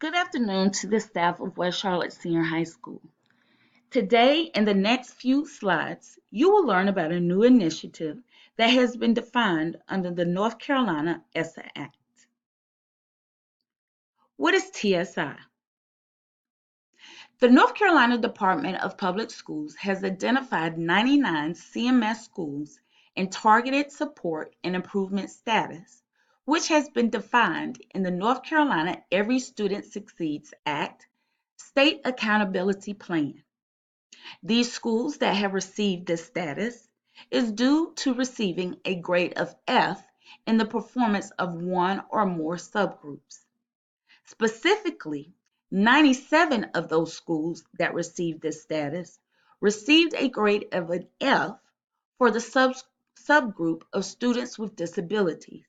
Good afternoon to the staff of West Charlotte Senior High School. Today, in the next few slides, you will learn about a new initiative that has been defined under the North Carolina ESSA Act. What is TSI? The North Carolina Department of Public Schools has identified 99 CMS schools in targeted support and improvement status, which has been defined in the North Carolina Every Student Succeeds Act State Accountability Plan. These schools that have received this status is due to receiving a grade of F in the performance of one or more subgroups. Specifically, 97 of those schools that received this status received a grade of an F for the subgroup of students with disabilities,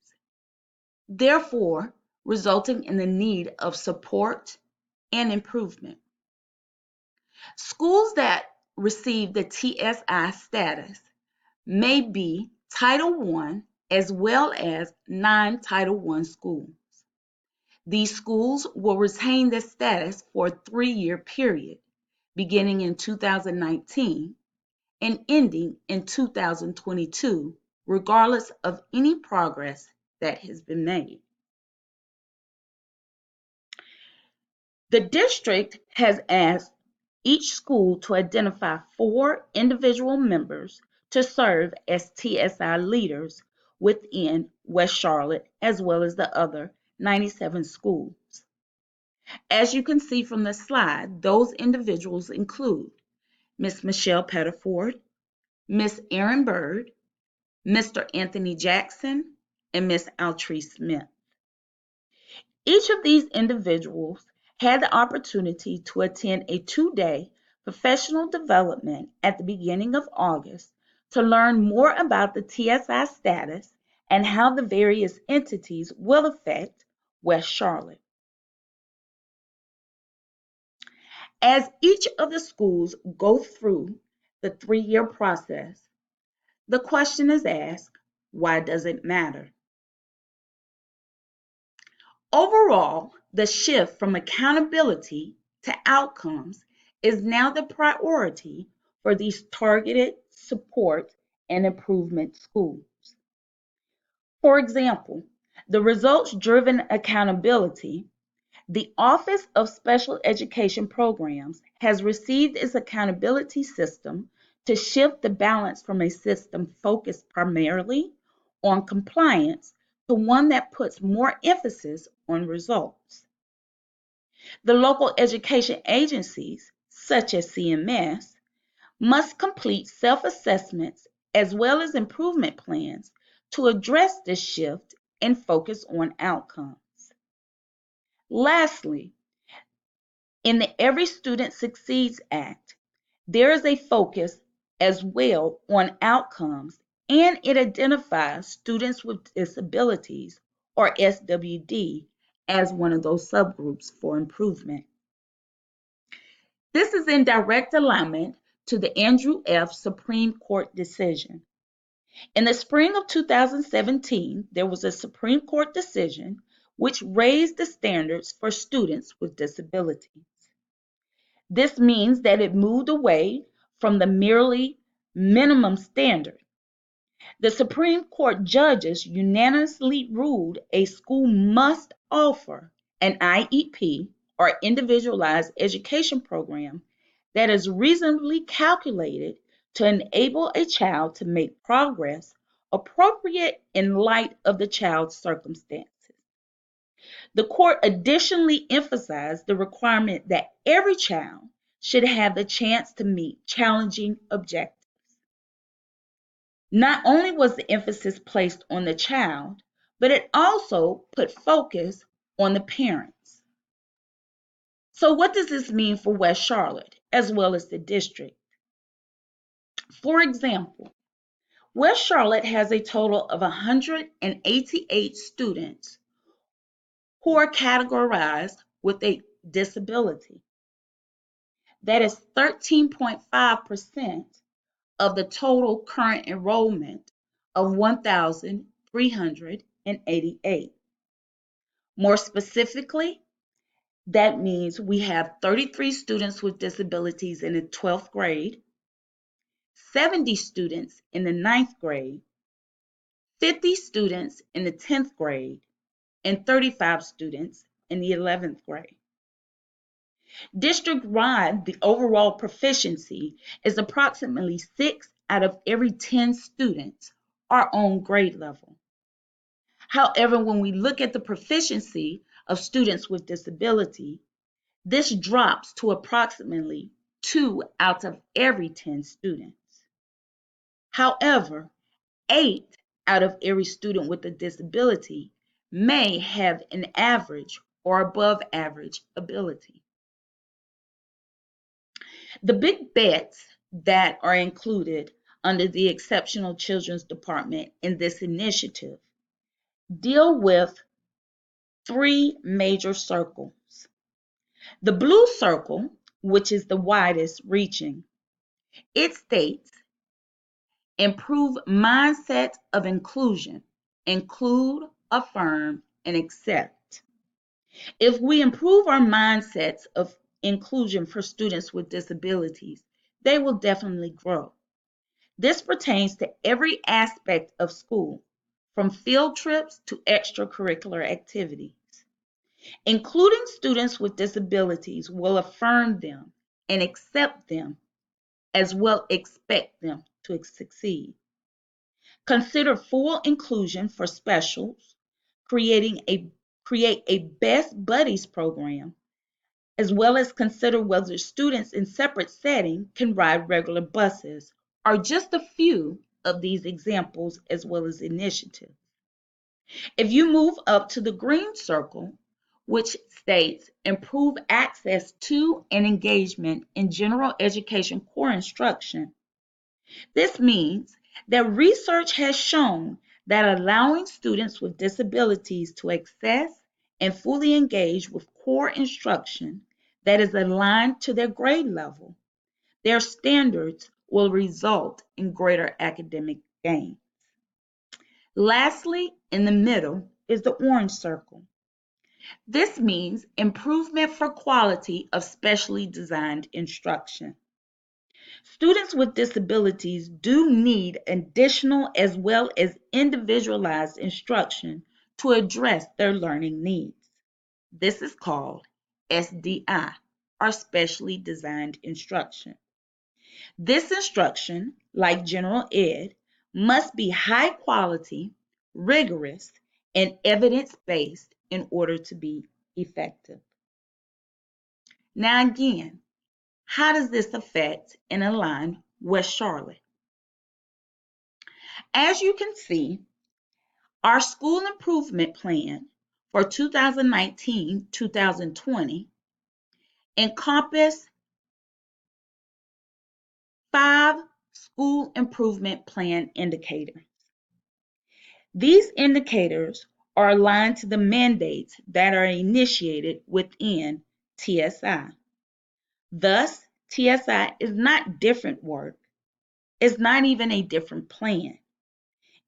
therefore resulting in the need of support and improvement. Schools that receive the TSI status may be Title I as well as non-Title I schools. These schools will retain this status for a 3-year period, beginning in 2019 and ending in 2022, regardless of any progress that has been made. The district has asked each school to identify 4 individual members to serve as TSI leaders within West Charlotte, as well as the other 97 schools. As you can see from the slide, those individuals include Ms. Michelle Pettiford, Ms. Erin Bird, Mr. Anthony Jackson, and Ms. Altrice Smith. Each of these individuals had the opportunity to attend a 2-day professional development at the beginning of August to learn more about the TSI status and how the various entities will affect West Charlotte. As each of the schools go through the 3-year process, the question is asked, why does it matter? Overall, the shift from accountability to outcomes is now the priority for these targeted support and improvement schools. For example, the results-driven accountability, the Office of Special Education Programs has received its accountability system to shift the balance from a system focused primarily on compliance to one that puts more emphasis on results. The local education agencies, such as CMS, must complete self-assessments as well as improvement plans to address this shift and focus on outcomes. Lastly, in the Every Student Succeeds Act, there is a focus as well on outcomes, and it identifies students with disabilities, or SWD, as one of those subgroups for improvement. This is in direct alignment to the Andrew F. Supreme Court decision. In the spring of 2017, there was a Supreme Court decision which raised the standards for students with disabilities. This means that it moved away from the merely minimum standard. The Supreme Court judges unanimously ruled a school must offer an IEP, or individualized education program, that is reasonably calculated to enable a child to make progress appropriate in light of the child's circumstances. The court additionally emphasized the requirement that every child should have the chance to meet challenging objectives. Not only was the emphasis placed on the child, but it also put focus on the parents. So what does this mean for West Charlotte as well as the district? For example, West Charlotte has a total of 188 students who are categorized with a disability. That is 13.5% of the total current enrollment of 1,388. More specifically, That means we have 33 students with disabilities in the 12th grade, 70 students in the ninth grade, 50 students in the 10th grade, and 35 students in the 11th grade. District-wide, the overall proficiency is approximately 6 out of every 10 students are on grade level. However, when we look at the proficiency of students with disability, this drops to approximately 2 out of every 10 students. However, 8 out of every student with a disability may have an average or above average ability. The big bets that are included under the Exceptional Children's Department in this initiative deal with 3 major circles. The blue circle, which is the widest reaching, it states improve mindset of inclusion, include, affirm, and accept. If we improve our mindsets of inclusion for students with disabilities, they will definitely grow. This pertains to every aspect of school, from field trips to extracurricular activities. Including students with disabilities will affirm them and accept them, as well expect them to succeed. Consider full inclusion for specials, create a best buddies program, as well as consider whether students in separate settings can ride regular buses, are just a few of these examples as well as initiatives. If you move up to the green circle, which states improve access to and engagement in general education core instruction, this means that research has shown that allowing students with disabilities to access and fully engage with core instruction that is aligned to their grade level, their standards will result in greater academic gain. Lastly, in the middle is the orange circle. This means improvement for quality of specially designed instruction. Students with disabilities do need additional as well as individualized instruction to address their learning needs. This is called SDI, or specially designed instruction. This instruction, like general ed, must be high quality, rigorous, and evidence-based in order to be effective. Now again, how does this affect and align West Charlotte? As you can see, our school improvement plan for 2019-2020 encompassed 5 school improvement plan indicators. These indicators are aligned to the mandates that are initiated within TSI. Thus, TSI is not different work. It's not even a different plan.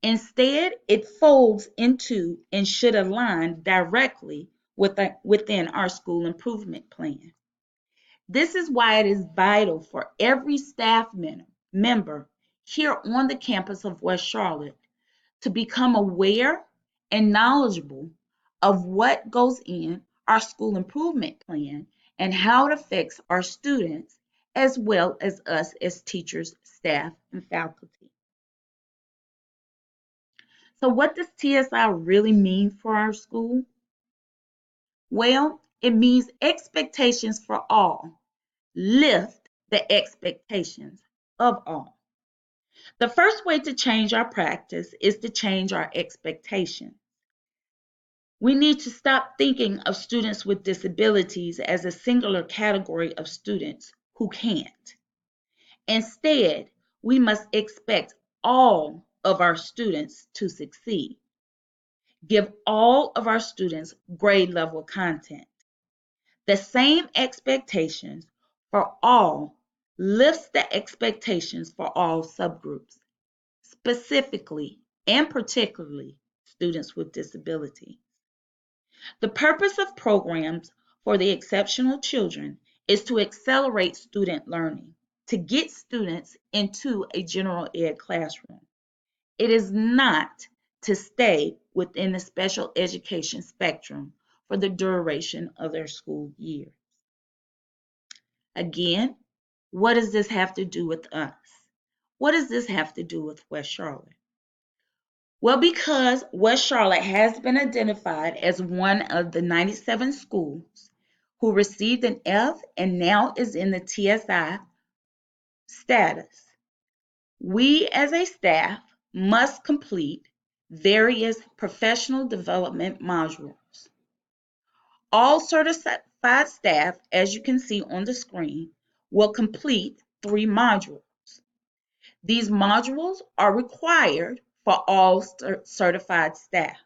Instead, it folds into and should align directly within our school improvement plan. This is why it is vital for every staff member here on the campus of West Charlotte to become aware and knowledgeable of what goes in our school improvement plan and how it affects our students, as well as us as teachers, staff, and faculty. So what does TSI really mean for our school? Well, it means expectations for all. Lift the expectations of all. The first way to change our practice is to change our expectations. We need to stop thinking of students with disabilities as a singular category of students who can't. Instead, we must expect all of our students to succeed. Give all of our students grade level content. The same expectations for all lifts the expectations for all subgroups, specifically and particularly students with disabilities. The purpose of programs for the exceptional children is to accelerate student learning, to get students into a general ed classroom. It is not to stay within the special education spectrum for the duration of their school year. Again, what does this have to do with us? What does this have to do with West Charlotte? Well, because West Charlotte has been identified as one of the 97 schools who received an F and now is in the TSI status, we as a staff must complete various professional development modules. All certified staff, as you can see on the screen, will complete 3 modules. These modules are required for all certified staff.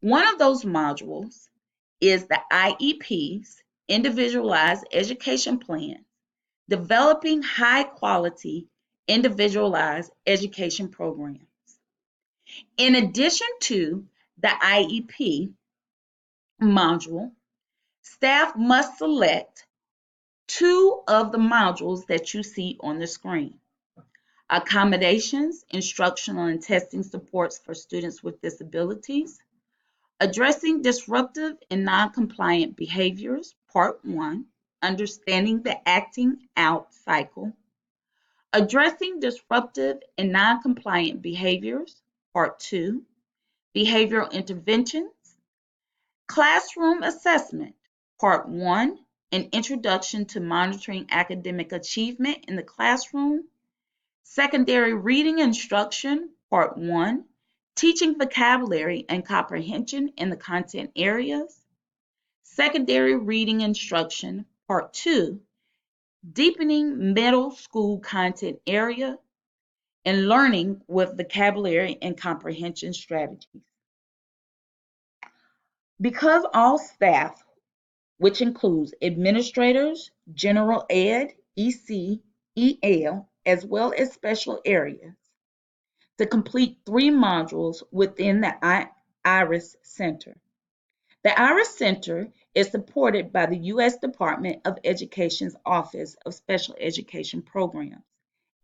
One of those modules is the IEPs, Individualized Education Plan, developing high quality individualized education programs. In addition to the IEP module, staff must select 2 of the modules that you see on the screen. Accommodations, instructional and testing supports for students with disabilities. Addressing disruptive and non-compliant behaviors, Part 1, understanding the acting out cycle. Addressing disruptive and non-compliant behaviors, Part 2, behavioral interventions. Classroom assessment, Part 1, an introduction to monitoring academic achievement in the classroom. Secondary reading instruction, Part 1, teaching vocabulary and comprehension in the content areas. Secondary reading instruction, Part 2, deepening middle school content area and learning with vocabulary and comprehension strategies. Because all staff, which includes administrators, general ed, EC, EL, as well as special areas, to complete 3 modules within the IRIS Center. The IRIS Center is supported by the U.S. Department of Education's Office of Special Education Programs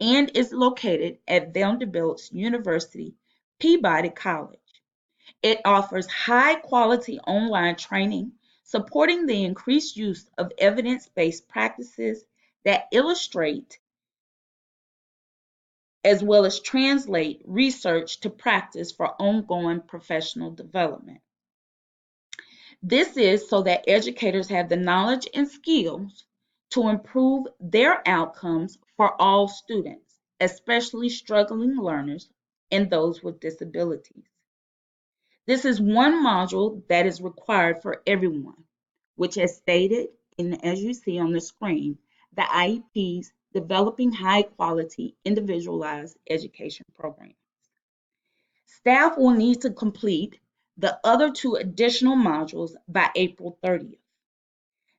and is located at Vanderbilt University Peabody College. It offers high-quality online training supporting the increased use of evidence-based practices that illustrate as well as translate research to practice for ongoing professional development. This is so that educators have the knowledge and skills to improve their outcomes for all students, especially struggling learners and those with disabilities. This is one module that is required for everyone, which as stated, and as you see on the screen, the IEPs developing high quality individualized education programs. Staff will need to complete the other 2 additional modules by April 30th.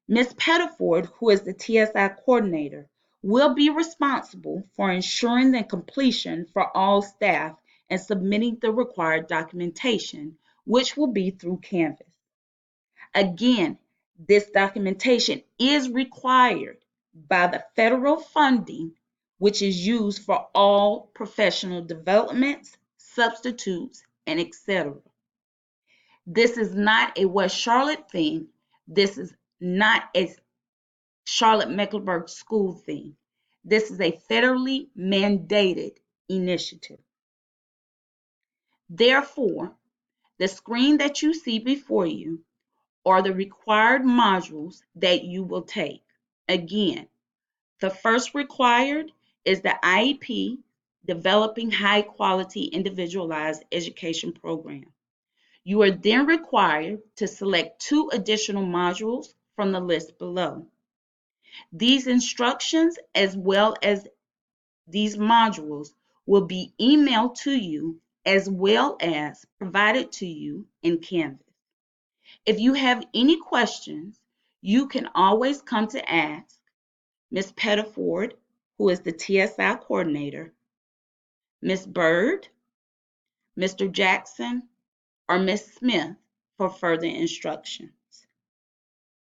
Ms. Pettiford, who is the TSI coordinator, will be responsible for ensuring the completion for all staff and submitting the required documentation, which will be through Canvas. Again, this documentation is required by the federal funding, which is used for all professional developments, substitutes, and etc. This is not a West Charlotte thing. This is not a Charlotte-Mecklenburg school thing. This is a federally mandated initiative. Therefore, the screen that you see before you are the required modules that you will take. Again, the first required is the IEP, Developing High Quality Individualized Education Program. You are then required to select 2 additional modules from the list below. These instructions as well as these modules will be emailed to you as well as provided to you in Canvas. If you have any questions, you can always come to ask Ms. Pettiford, who is the TSI coordinator, Ms. Bird, Mr. Jackson, or Ms. Smith for further instruction.